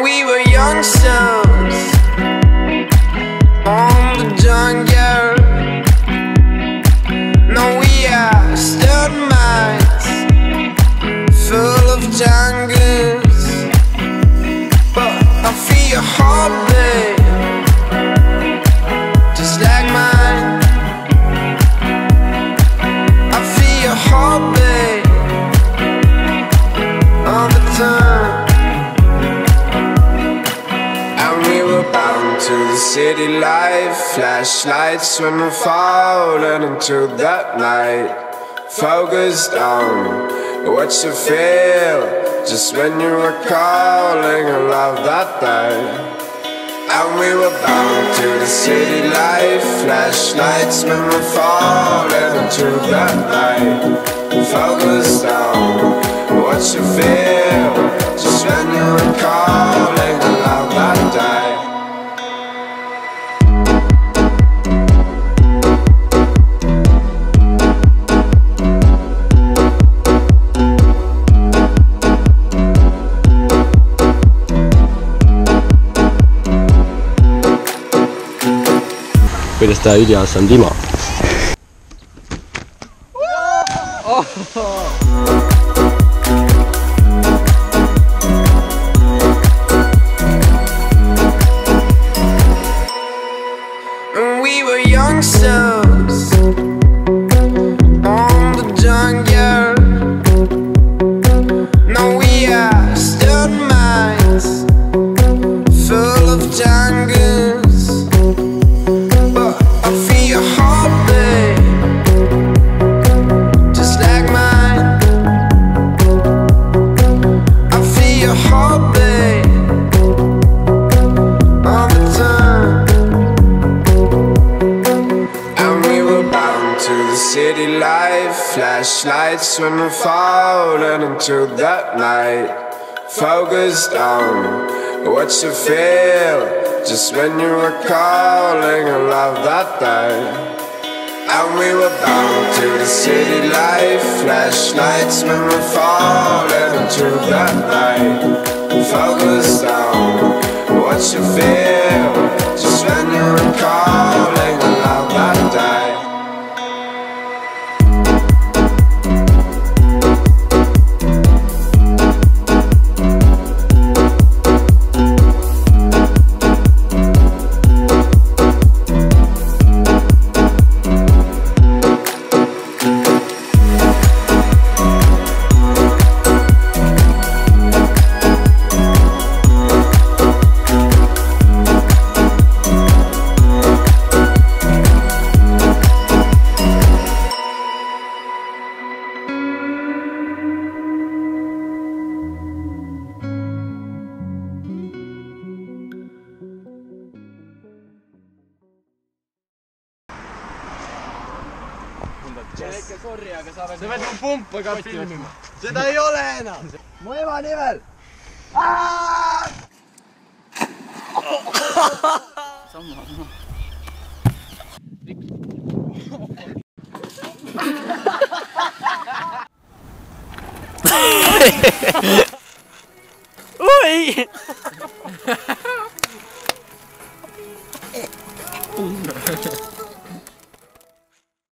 We were youngsters on the jungle. No, we are stud minds full of jungles. But I feel your heartbeat just like mine. I feel your heartbeat all the time. Bound to the city life, flashlights when we're falling into that night. Focused on what you feel just when you were calling a love that day. And we were bound to the city life, flashlights when we're falling into that night. Focused on what you feel just when you were calling a love that day. Kuidas tää ideassa on Dimo? We were youngsters on the jungle. No, we are stud minds full of jungles. But I feel your heartbeat just like mine. I feel your heartbeat all the time. And we were bound to the city life, flashlights when we're falling into that night. Focused on what you feel just when you were calling a love that day. And we were bound to the city life, flashlights when we're falling into that night. Focused on what you feel just when you were calling a love that day. Se veti mun pumppakaan filmimään. Sitä ei ole enää! Mun ema nivel! Oi!